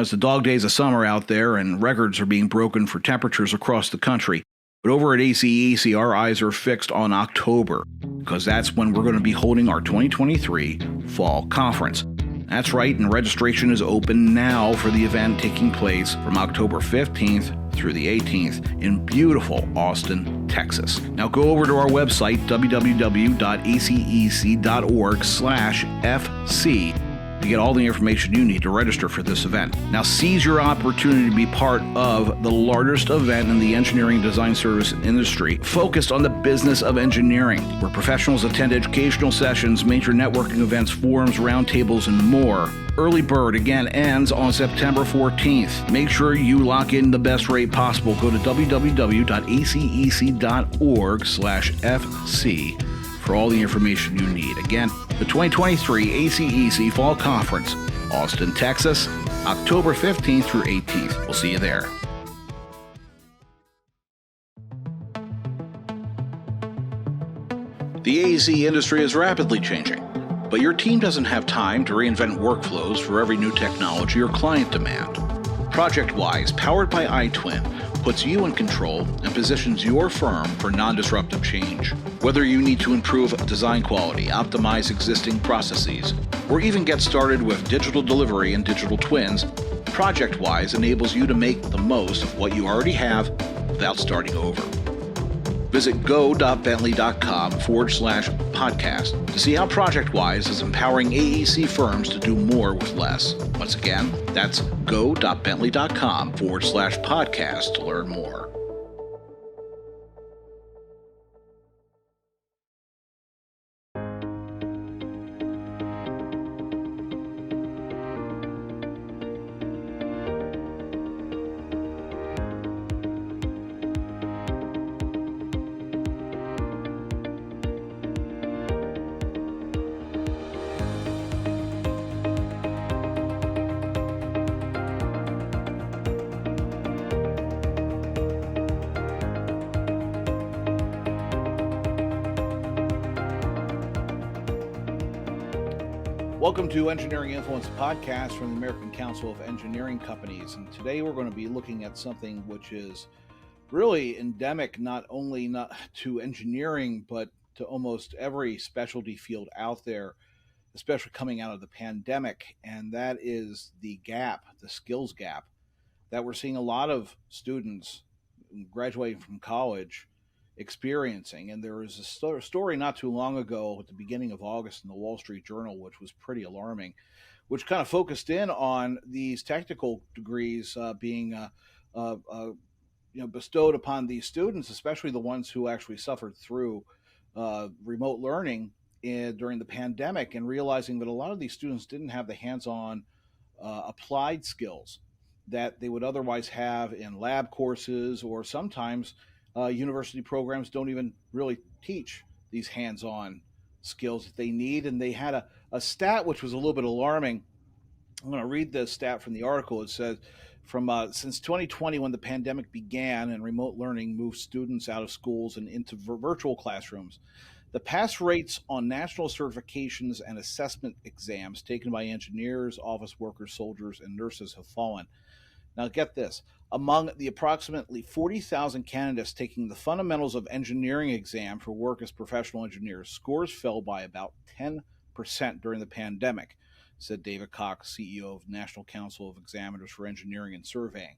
It's the dog days of summer out there, and records are being broken for temperatures across the country. But over at ACEC, our eyes are fixed on October, because that's when we're going to be holding our 2023 Fall Conference. That's right, and registration is open now for the event taking place from October 15th through the 18th in beautiful Austin, Texas. Now go over to our website, www.acec.org/FC, to get all the information you need to register for this event. Now seize your opportunity to be part of the largest event in the engineering design service industry, focused on the business of engineering, where professionals attend educational sessions, major networking events, forums, roundtables, and more. Early bird again ends on September 14th. Make sure you lock in the best rate possible. Go to www.acec.org/FC for all the information you need. Again, the 2023 ACEC Fall Conference, Austin, Texas, October 15th through 18th. We'll see you there. The AEC industry is rapidly changing, but your team doesn't have time to reinvent workflows for every new technology or client demand. ProjectWise, powered by iTwin, puts you in control and positions your firm for non-disruptive change. Whether you need to improve design quality, optimize existing processes, or even get started with digital delivery and digital twins, ProjectWise enables you to make the most of what you already have without starting over. Visit go.bentley.com/podcast to see how ProjectWise is empowering AEC firms to do more with less. Once again, that's go.bentley.com/podcast to learn more. Welcome to Engineering Influence Podcast from the American Council of Engineering Companies. And today we're going to be looking at something which is really endemic, not to engineering, but to almost every specialty field out there, especially coming out of the pandemic. And that is the gap, the skills gap, that we're seeing a lot of students graduating from college experiencing. And there was a story not too long ago at the beginning of August in the Wall Street Journal, which was pretty alarming, which kind of focused in on these technical degrees being bestowed upon these students, especially the ones who actually suffered through remote learning during the pandemic, and realizing that a lot of these students didn't have the hands-on applied skills that they would otherwise have in lab courses, or sometimes university programs don't even really teach these hands-on skills that they need. And they had a stat which was a little bit alarming. I'm going to read this stat from the article. It says, since 2020, when the pandemic began and remote learning moved students out of schools and into virtual classrooms, the pass rates on national certifications and assessment exams taken by engineers, office workers, soldiers, and nurses have fallen. Now get this, among the approximately 40,000 candidates taking the fundamentals of engineering exam for work as professional engineers, scores fell by about 10% during the pandemic, said David Cox, CEO of National Council of Examiners for Engineering and Surveying.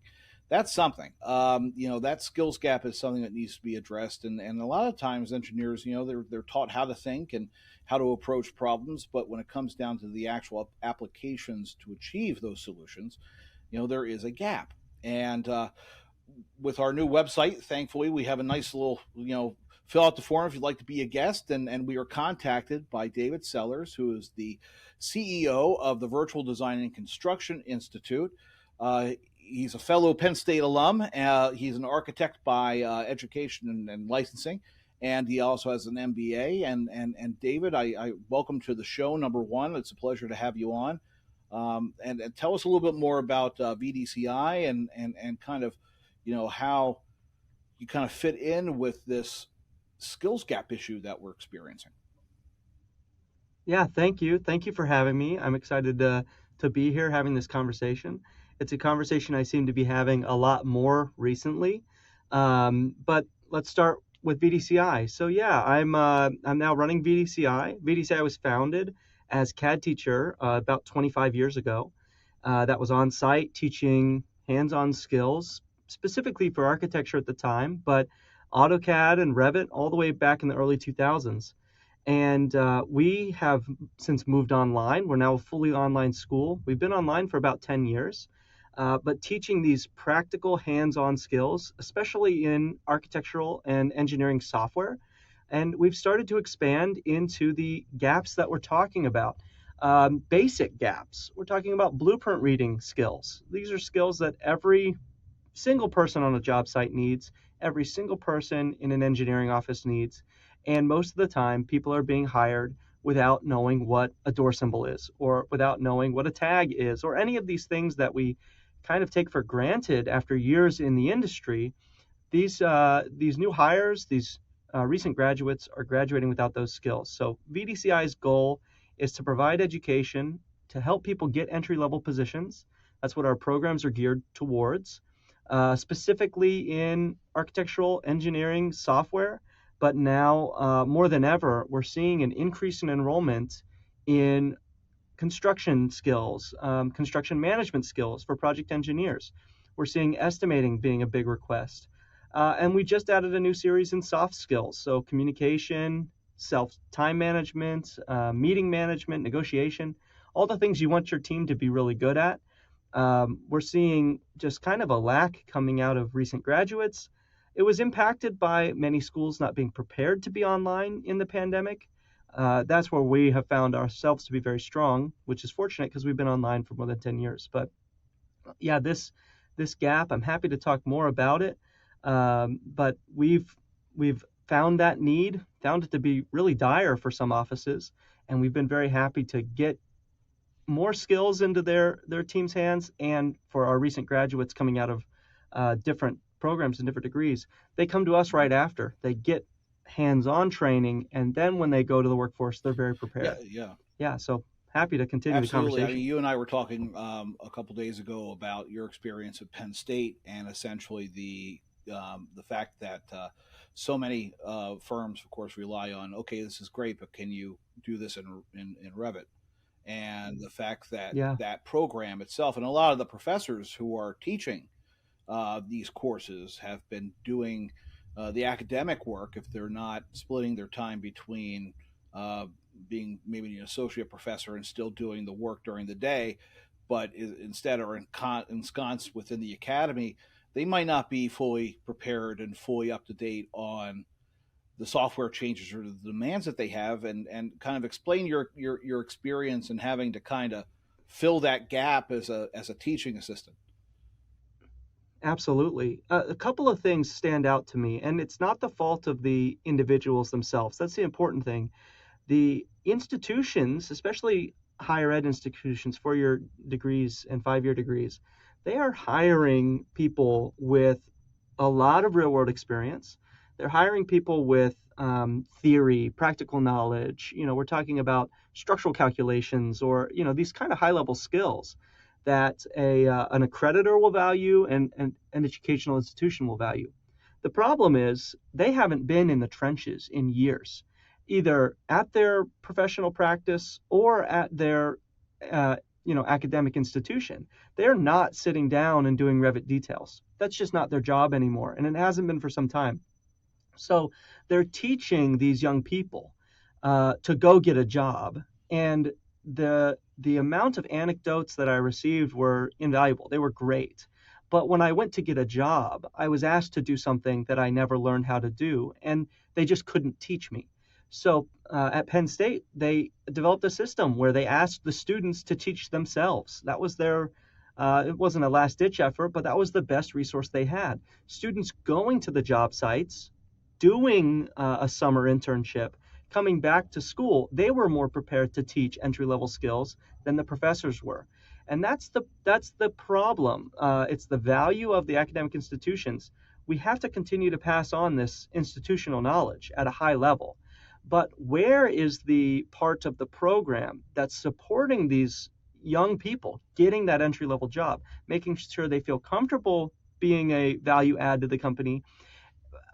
That's something. That skills gap is something that needs to be addressed. And a lot of times engineers, they're taught how to think and how to approach problems. But when it comes down to the actual applications to achieve those solutions, there is a gap. And with our new website, thankfully, we have a nice little, fill out the form if you'd like to be a guest. And we were contacted by David Sellers, who is the CEO of the Virtual Design and Construction Institute. He's a fellow Penn State alum. He's an architect by education and licensing. And he also has an MBA. And David, I welcome to the show, number one. It's a pleasure to have you on. And tell us a little bit more about VDCI and kind of, how you kind of fit in with this skills gap issue that we're experiencing. Yeah, thank you. Thank you for having me. I'm excited to be here having this conversation. It's a conversation I seem to be having a lot more recently. But let's start with VDCI. So yeah, I'm now running VDCI. VDCI was founded as CAD teacher about 25 years ago. That was on site teaching hands-on skills, specifically for architecture at the time, but AutoCAD and Revit all the way back in the early 2000s. And we have since moved online. We're now a fully online school. We've been online for about 10 years, but teaching these practical hands-on skills, especially in architectural and engineering software. And we've started to expand into the gaps that we're talking about. Basic gaps. We're talking about blueprint reading skills. These are skills that every single person on a job site needs, every single person in an engineering office needs. And most of the time, people are being hired without knowing what a door symbol is, or without knowing what a tag is, or any of these things that we kind of take for granted after years in the industry. These new hires, these recent graduates are graduating without those skills. So VDCI's goal is to provide education to help people get entry level positions. That's what our programs are geared towards, specifically in architectural engineering software. But now, more than ever, we're seeing an increase in enrollment in construction skills, construction management skills for project engineers. We're seeing estimating being a big request. And we just added a new series in soft skills. So communication, self time management, meeting management, negotiation, all the things you want your team to be really good at. We're seeing just kind of a lack coming out of recent graduates. It was impacted by many schools not being prepared to be online in the pandemic. That's where we have found ourselves to be very strong, which is fortunate because we've been online for more than 10 years. But yeah, this gap, I'm happy to talk more about it. But we've found that need, found it to be really dire for some offices, and we've been very happy to get more skills into their team's hands. And for our recent graduates coming out of different programs and different degrees, they come to us right after. They get hands-on training, and then when they go to the workforce, they're very Yeah, prepared. yeah. Yeah, so happy to continue the Absolutely. I mean, conversation. you and I were talking a couple days ago about your experience at Penn State and essentially the fact that so many firms, of course, rely on, okay, this is great, but can you do this in Revit? And the fact that Yeah, that program itself and a lot of the professors who are teaching these courses have been doing the academic work if they're not splitting their time between uh, being maybe an associate professor and still doing the work during the day, but instead are ensconced within the academy. They might not be fully prepared and fully up to date on the software changes or the demands that they have, and kind of explain your experience and having to kind of fill that gap as a teaching assistant. absolutely. A couple of things stand out to me, and it's not the fault of the individuals themselves. That's the important thing. The institutions, especially higher ed institutions, 4 year degrees and 5 year degrees, they are hiring people with a lot of real world experience. They're hiring people with theory, practical knowledge. We're talking about structural calculations, or these kind of high level skills that an accreditor will value, and an educational institution will value. The problem is they haven't been in the trenches in years, either at their professional practice or at their uh, academic institution. They're not sitting down and doing Revit details. That's just not their job anymore, and it hasn't been for some time. So they're teaching these young people to go get a job, and the amount of anecdotes that I received were invaluable. They were great. But when I went to get a job, I was asked to do something that I never learned how to do, and they just couldn't teach me. So at Penn State, they developed a system where they asked the students to teach themselves. That was it wasn't a last ditch effort, but that was the best resource they had. Students going to the job sites, doing a summer internship, coming back to school, they were more prepared to teach entry level skills than the professors were. And that's the problem. It's the value of the academic institutions. We have to continue to pass on this institutional knowledge at a high level. But where is the part of the program that's supporting these young people getting that entry level job, making sure they feel comfortable being a value add to the company.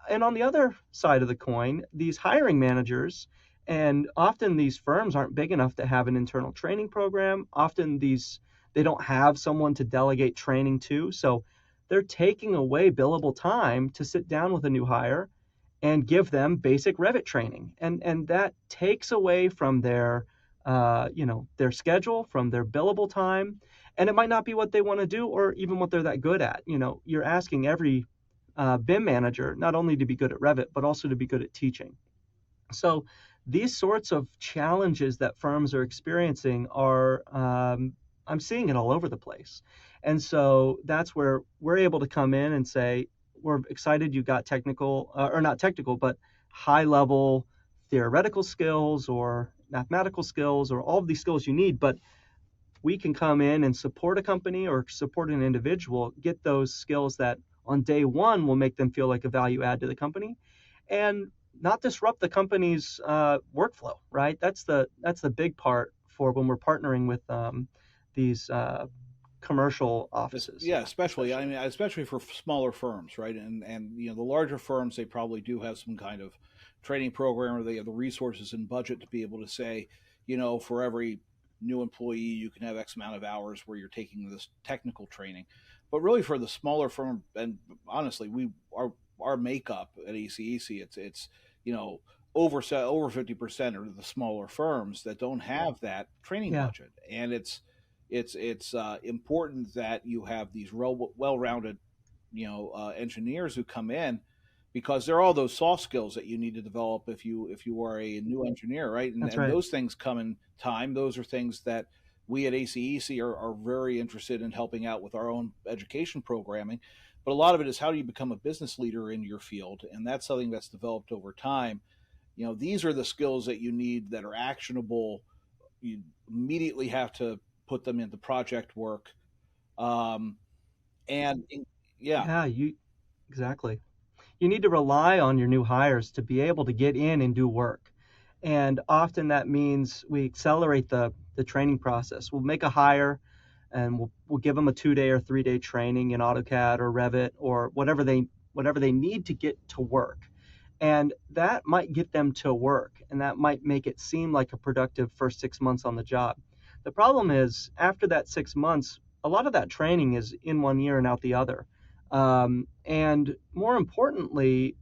And on the other side of the coin, these hiring managers, and often these firms aren't big enough to have an internal training program. Often they don't have someone to delegate training to. So they're taking away billable time to sit down with a new hire and give them basic Revit training. And that takes away from their schedule, from their billable time, and it might not be what they want to do or even what they're that good at. You're asking every BIM manager not only to be good at Revit, but also to be good at teaching. So these sorts of challenges that firms are experiencing I'm seeing it all over the place. And so that's where we're able to come in and say, we're excited you got technical, or not technical, but high level theoretical skills or mathematical skills or all of these skills you need, but we can come in and support a company or support an individual, get those skills that on day one will make them feel like a value add to the company and not disrupt the company's workflow, right? That's the big part for when we're partnering with these commercial offices. Yeah, Yeah, especially I especially. mean, especially for smaller firms, right? And the larger firms, they probably do have some kind of training program, or they have the resources and budget to be able to say, for every new employee, you can have X amount of hours where you're taking this technical training. But really, for the smaller firm, and honestly, our makeup at ACEC, it's over 50% are the smaller firms that don't have that training Yeah, budget, and it's important that you have these well-rounded engineers who come in, because there are all those soft skills that you need to develop if you are a new engineer, right? and, that's and right. those things come in time. Those are things that we at ACEC are very interested in helping out with our own education programming. But a lot of it is, how do you become a business leader in your field, and that's something that's developed over time. These are the skills that you need that are actionable. You immediately have to put them into project work. Um, and yeah, Yeah, you exactly. You need to rely on your new hires to be able to get in and do work. And often that means we accelerate the training process. We'll make a hire and we'll give them a 2 day or 3 day training in AutoCAD or Revit or whatever they need to get to work. And that might get them to work and that might make it seem like a productive first 6 months on the job. The problem is after that 6 months, a lot of that training is in one ear and out the other. And more importantly,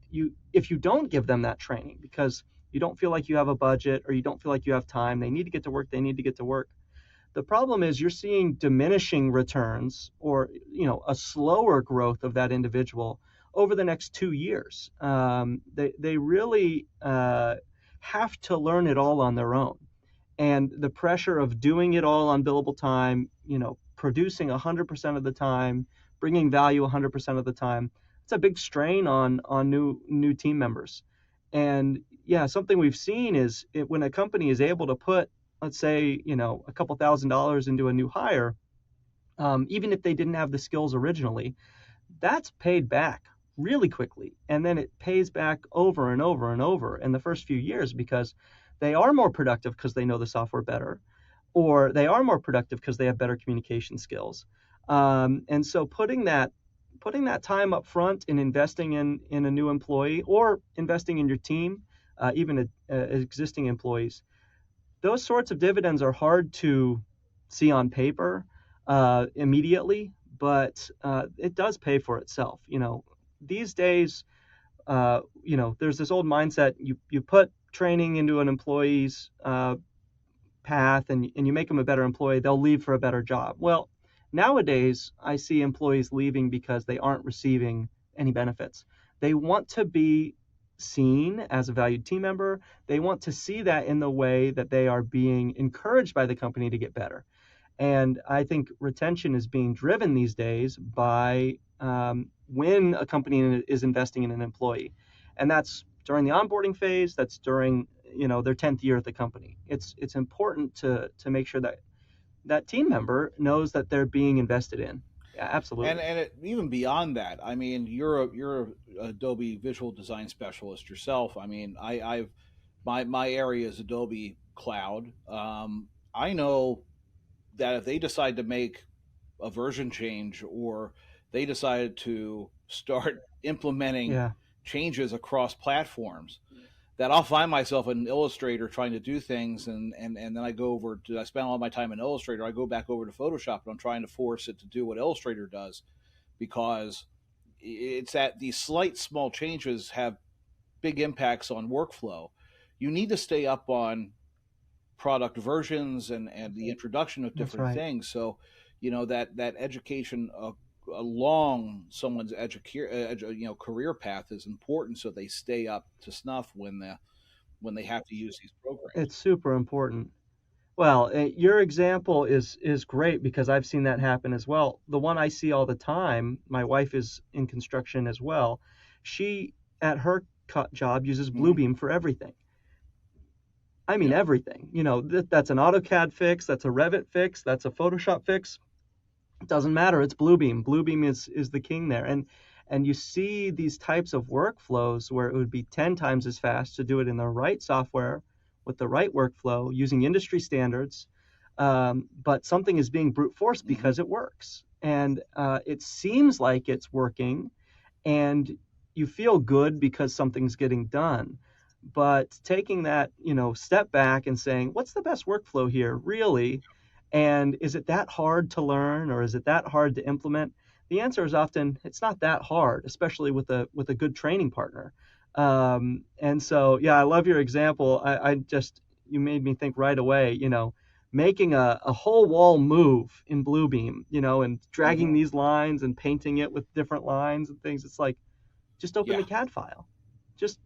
if you don't give them that training because you don't feel like you have a budget or you don't feel like you have time, they need to get to work, they need to get to work. The problem is you're seeing diminishing returns or a slower growth of that individual over the next 2 years. They really have to learn it all on their own, and the pressure of doing it all on billable time, producing 100% of the time, bringing value 100% of the time, it's a big strain on new team members. And yeah, something we've seen is when a company is able to put, let's say, a couple $1,000s into a new hire, even if they didn't have the skills originally, that's paid back really quickly. And then it pays back over and over and over in the first few years because they are more productive because they know the software better, or they are more productive because they have better communication skills. And so putting that time up front and investing in a new employee or investing in your team, even existing employees, those sorts of dividends are hard to see on paper immediately, but it does pay for itself. These days, there's this old mindset: you put training into an employee's path and you make them a better employee, they'll leave for a better job. Well, nowadays I see employees leaving because they aren't receiving any benefits. They want to be seen as a valued team member. They want to see that in the way that they are being encouraged by the company to get better. And I think retention is being driven these days by when a company is investing in an employee. And that's during the onboarding phase, that's during their 10th year at the company. It's important to make sure that that team member knows that they're being invested in. Yeah, and absolutely. even beyond that, I mean, you're a Adobe visual design specialist yourself. I mean, I've my area is Adobe Cloud. I know that if they decide to make a version change, or they decided to start implementing Yeah, changes across platforms, that I'll find myself in Illustrator trying to do things, and then I spend all my time in Illustrator. I go back over to Photoshop, and I'm trying to force it to do what Illustrator does, because it's that these slight small changes have big impacts on workflow. You need to stay up on product versions and the introduction of that's different right. things. So, that education along someone's career path is important, so they stay up to snuff when they have to use these programs. It's super important. Well, your example is great because I've seen that happen as well. The one I see all the time, my wife is in construction as well. She at her job uses Hmm. Bluebeam for everything. I mean Yeah. everything. That's an AutoCAD fix, that's a Revit fix, that's a Photoshop fix. It doesn't matter. It's Bluebeam. Bluebeam is the king there, and you see these types of workflows where it would be 10 times as fast to do it in the right software with the right workflow using industry standards, but something is being brute forced Hmm. because it works, and it seems like it's working, and you feel good because something's getting done. But taking that, step back and saying, what's the best workflow here, really? And is it that hard to learn or is it that hard to implement? The answer is often it's not that hard, especially with a good training partner. And so, yeah, I love your example. I just you made me think right away. Making a whole wall move in Bluebeam, and dragging Hmm. these lines and painting it with different lines and things. It's like just open Yeah. the CAD file, just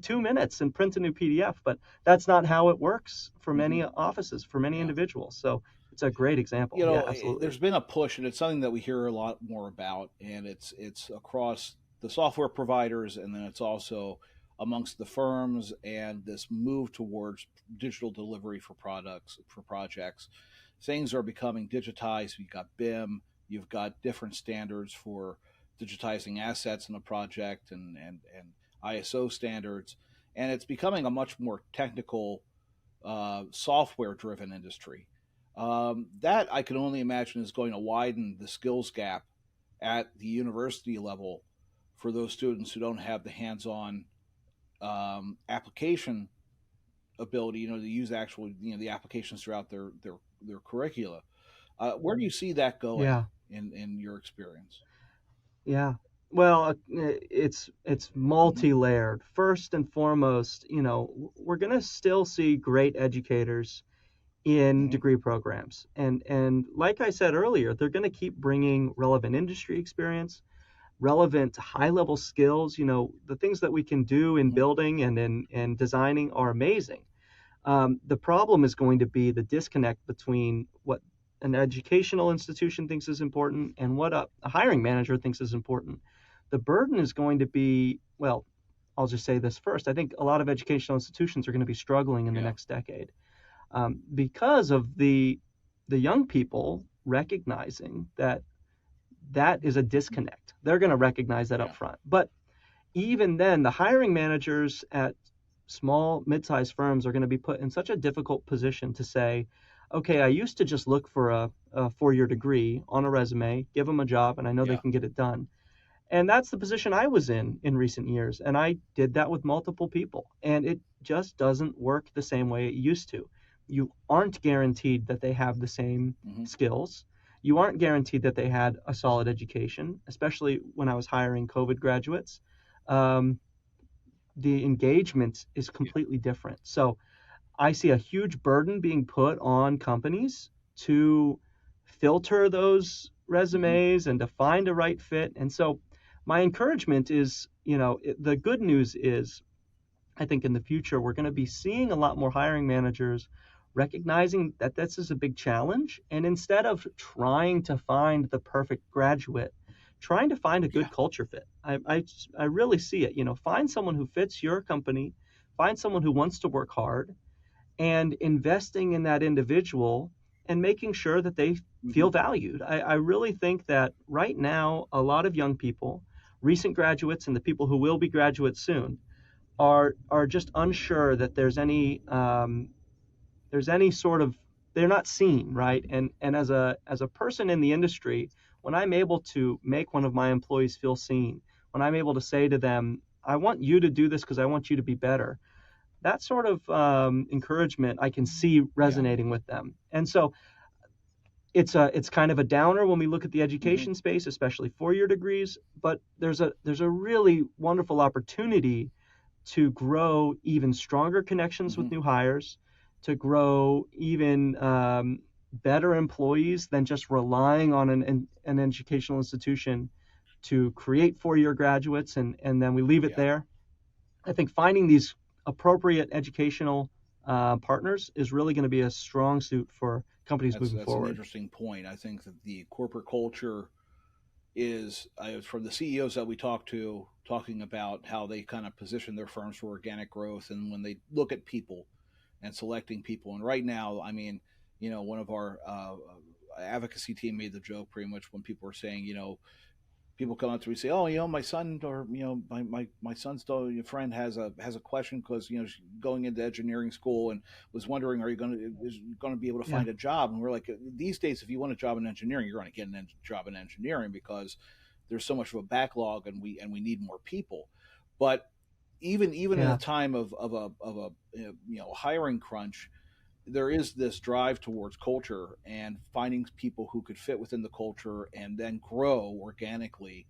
2 minutes and print a new PDF. But that's not how it works for Hmm. many offices, for many Yeah. individuals. So it's a great example. Yeah, absolutely. There's been a push, and it's something that we hear a lot more about, and it's across the software providers, and then it's also amongst the firms, and this move towards digital delivery for projects. Things are becoming digitized. You've got BIM, you've got different standards for digitizing assets in a project, and ISO standards, and it's becoming a much more technical, software driven industry. That I can only imagine is going to widen the skills gap at the university level for those students who don't have the hands on, application ability, to use actual, the applications throughout their curricula. Where do you see that going Yeah, in your experience? yeah. Well, it's Hmm. multi-layered. First and foremost, we're going to still see great educators in Hmm. degree programs. And like I said earlier, they're going to keep bringing relevant industry experience, relevant high level skills. The things that we can do in Hmm. building and in designing are amazing. The problem is going to be the disconnect between what an educational institution thinks is important and what a hiring manager thinks is important. The burden is going to be, well, I'll just say this first. I think a lot of educational institutions are going to be struggling in the Yeah. next decade, because of the young people recognizing that that is a disconnect. They're going to recognize that up Yeah. front. But even then, the hiring managers at small, mid-sized firms are going to be put in such a difficult position to say, okay, I used to just look for a four-year degree on a resume, give them a job, and I know they Yeah. can get it done. And that's the position I was in recent years. And I did that with multiple people. And it just doesn't work the same way it used to. You aren't guaranteed that they have the same Hmm. skills. You aren't guaranteed that they had a solid education, especially when I was hiring COVID graduates. Um, the engagement is Yeah. completely different. So I see a huge burden being put on companies to filter those Hmm. resumes and to find a right fit. And so my encouragement is, the good news is I think in the future we're going to be seeing a lot more hiring managers recognizing that this is a big challenge, and instead of trying to find the perfect graduate, trying to find a Yeah. good culture fit. I really see it. Find someone who fits your company, find someone who wants to work hard, and investing in that individual and making sure that they Hmm. feel valued. I really think that right now, a lot of young people, recent graduates, and the people who will be graduates soon, are just unsure that there's any sort of they're not seen, right? And as a person in the industry, when I'm able to make one of my employees feel seen, when I'm able to say to them, I want you to do this because I want you to be better, that sort of encouragement I can see Yeah. resonating with them. And so it's kind of a downer when we look at the Hmm. education space, especially 4-year degrees. But there's a really wonderful opportunity to grow even stronger connections Hmm. with new hires, to grow even better employees than just relying on an educational institution to create 4-year graduates and then we leave it Yeah. there. I think finding these appropriate educational partners is really going to be a strong suit for companies moving That's an forward. interesting point. I think that the corporate culture is from the CEOs that we talk to talking about how they kind of position their firms for organic growth, and when they look at people and selecting people. And right now, I mean, one of our advocacy team made the joke pretty much when people were saying, people come up to me and say, "Oh, my son or my son's friend has a question because she's going into engineering school and was wondering, are you going to be able to Yeah, find a job?" And we're like, these days, if you want a job in engineering, you're going to get a job in engineering because there's so much of a backlog and we need more people. But even in a yeah, time of a hiring crunch, there is this drive towards culture and finding people who could fit within the culture and then grow organically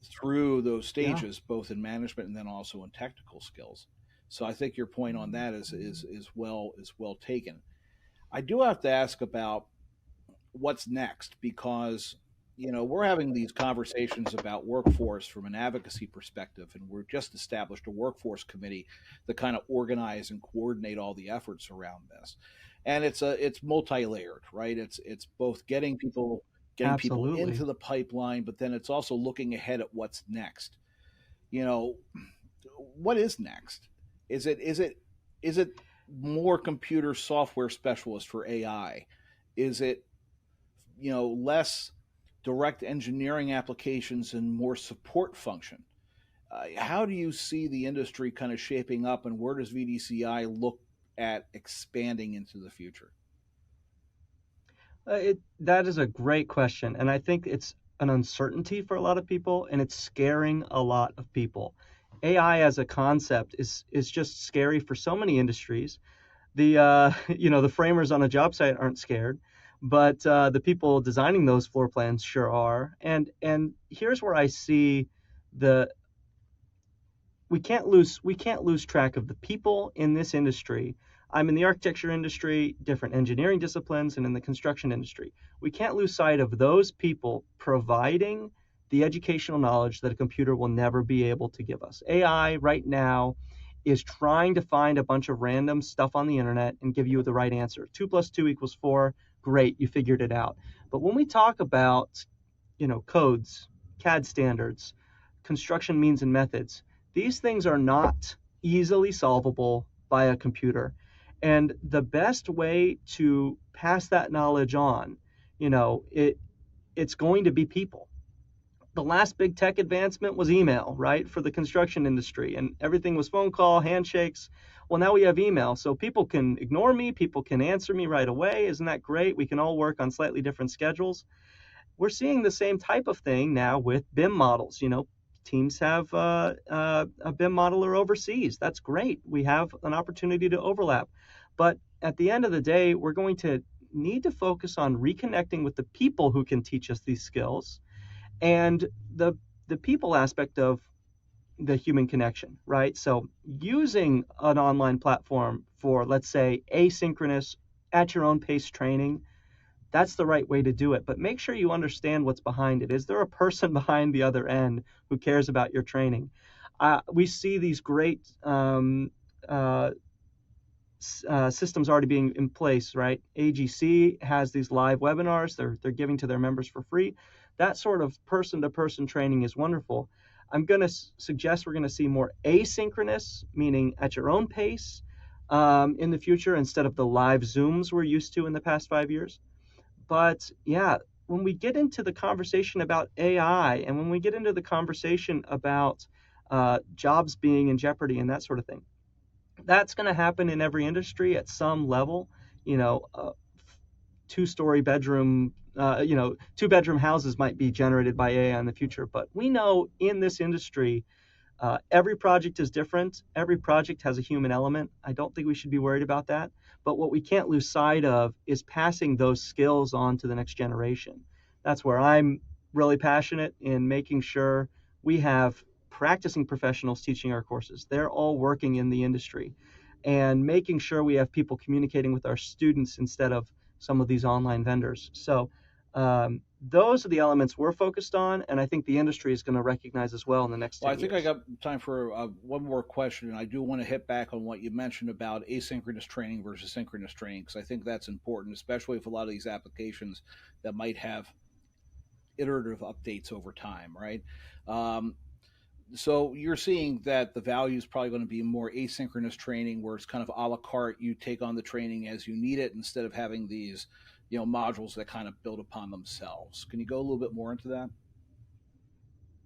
through those yeah. stages, both in management and then also in technical skills. So I think your point on that is well taken. I do have to ask about what's next because we're having these conversations about workforce from an advocacy perspective, and we're just established a workforce committee to kind of organize and coordinate all the efforts around this. And it's multi-layered, right? It's both getting people into Absolutely. the pipeline, but then it's also looking ahead at what's next. you know what is next? Is it more computer software specialist for AI? Is it less direct engineering applications and more support function? How do you see the industry kind of shaping up, and where does VDCI look at expanding into the future? That is a great question, and I think it's an uncertainty for a lot of people, and it's scaring a lot of people. AI as a concept is just scary for so many industries. The the framers on a job site aren't scared, but the people designing those floor plans sure are. And here's where I see the we can't lose track of the people in this industry. I'm in the architecture industry, different engineering disciplines, and in the construction industry. We can't lose sight of those people providing the educational knowledge that a computer will never be able to give us. AI right now is trying to find a bunch of random stuff on the internet and give you the right answer. 2 plus 2 equals 4. Great, you figured it out. But when we talk about codes, CAD standards, construction means and methods. These things are not easily solvable by a computer. And the best way to pass that knowledge on, it's going to be people. The last big tech advancement was email, right, for the construction industry, and everything was phone call, handshakes. Well, now we have email, so people can ignore me, people can answer me right away. Isn't that great? We can all work on slightly different schedules. We're seeing the same type of thing now with BIM models. Teams have a BIM modeler overseas. That's great. We have an opportunity to overlap. But at the end of the day, we're going to need to focus on reconnecting with the people who can teach us these skills and the people aspect of the human connection, right? So using an online platform for, let's say, asynchronous, at your own pace training, that's the right way to do it. But make sure you understand what's behind it. Is there a person behind the other end who cares about your training? We see these great uh, systems already being in place, right? AGC has these live webinars they're giving to their members for free. That sort of person-to-person training is wonderful. I'm going to suggest we're going to see more asynchronous, meaning at your own pace, in the future instead of the live Zooms we're used to in the past 5 years. But yeah, when we get into the conversation about AI and when we get into the conversation about jobs being in jeopardy and that sort of thing, that's going to happen in every industry at some level. You know, uh, two-story bedroom, 2-bedroom houses might be generated by AI in the future. But we know in this industry, every project is different. Every project has a human element. I don't think we should be worried about that. But what we can't lose sight of is passing those skills on to the next generation. That's where I'm really passionate in making sure we have practicing professionals teaching our courses. They're all working in the industry, and making sure we have people communicating with our students instead of some of these online vendors. So those are the elements we're focused on, and I think the industry is going to recognize as well in the next Well, I 10 think I years. got time for one more question, and I do want to hit back on what you mentioned about asynchronous training versus synchronous training, because I think that's important, especially if a lot of these applications that might have iterative updates over time, right? Um, so you're seeing that the value is probably going to be more asynchronous training, where it's kind of a la carte. You take on the training as you need it, instead of having these, modules that kind of build upon themselves. Can you go a little bit more into that?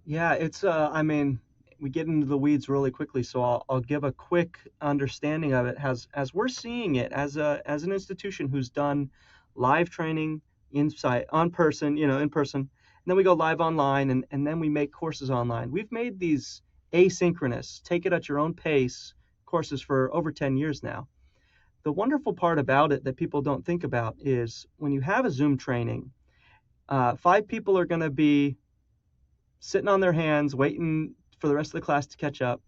Yeah, I mean, we get into the weeds really quickly, so I'll give a quick understanding of it as we're seeing it as an institution who's done live training inside on person, in person, and then we go live online, and then we make courses online. We've made these asynchronous, take it at your own pace courses for over 10 years now. The wonderful part about it that people don't think about is when you have a Zoom training, 5 people are going to be sitting on their hands waiting for the rest of the class to catch up.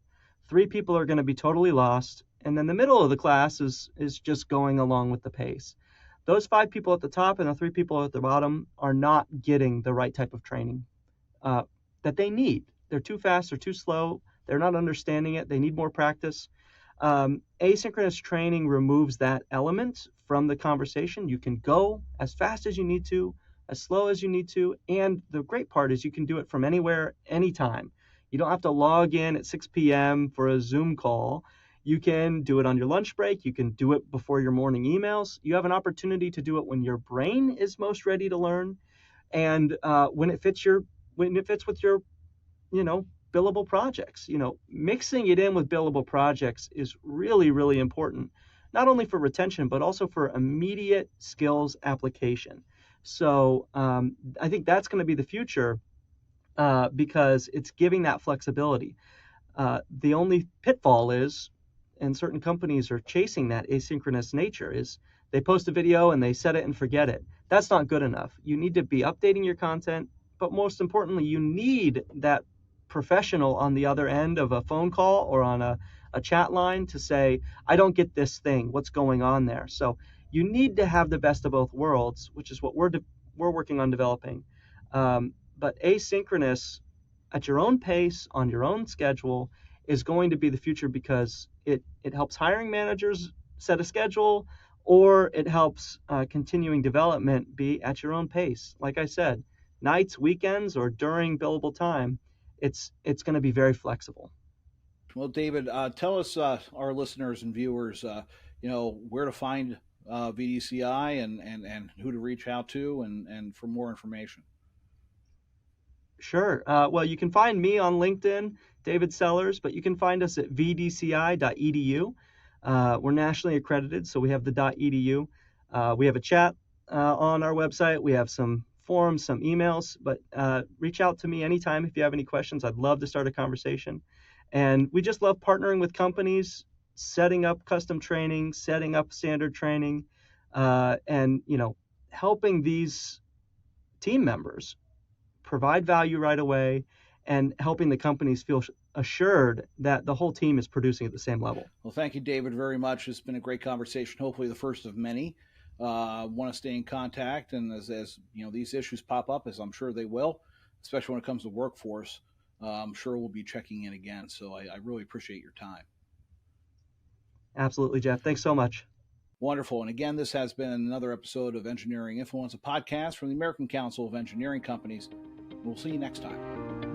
3 people are going to be totally lost, and then the middle of the class is just going along with the pace. Those 5 people at the top and the 3 people at the bottom are not getting the right type of training uh, that they need. They're too fast, they're too slow, they're not understanding it, they need more practice. Asynchronous training removes that element from the conversation. You can go as fast as you need to, as slow as you need to, and the great part is you can do it from anywhere, anytime. You don't have to log in at 6 p.m. for a Zoom call. You can do it on your lunch break. You can do it before your morning emails. You have an opportunity to do it when your brain is most ready to learn, and when it fits with your you know, billable projects. Mixing it in with billable projects is really, really important, not only for retention, but also for immediate skills application. So I think that's going to be the future because it's giving that flexibility. The only pitfall is, and certain companies are chasing that asynchronous nature, is they post a video and they set it and forget it. That's not good enough. You need to be updating your content, but most importantly, you need that professional on the other end of a phone call or on a chat line to say, I don't get this thing. What's going on there? So you need to have the best of both worlds, which is what we're working on developing. But asynchronous at your own pace, on your own schedule, is going to be the future because it helps hiring managers set a schedule, or it helps continuing development be at your own pace. Like I said, nights, weekends, or during billable time, it's going to be very flexible. Well, David, tell us, our listeners and viewers, where to find VDCI, and who to reach out to, and for more information. Sure. Well, you can find me on LinkedIn, David Sellers, but you can find us at vdci.edu. We're nationally accredited, so we have the .edu. We have a chat on our website. We have some forums, some emails, but reach out to me anytime if you have any questions. I'd love to start a conversation. And we just love partnering with companies, setting up custom training, setting up standard training, and helping these team members provide value right away, and helping the companies feel assured that the whole team is producing at the same level. Well, thank you, David, very much. It's been a great conversation. Hopefully, the first of many. Want to stay in contact, and as these issues pop up, as I'm sure they will, especially when it comes to workforce, I'm sure we'll be checking in again. So I really appreciate your time. Absolutely, Jeff. Thanks so much. Wonderful. And again, this has been another episode of Engineering Influence, a podcast from the American Council of Engineering Companies. We'll see you next time.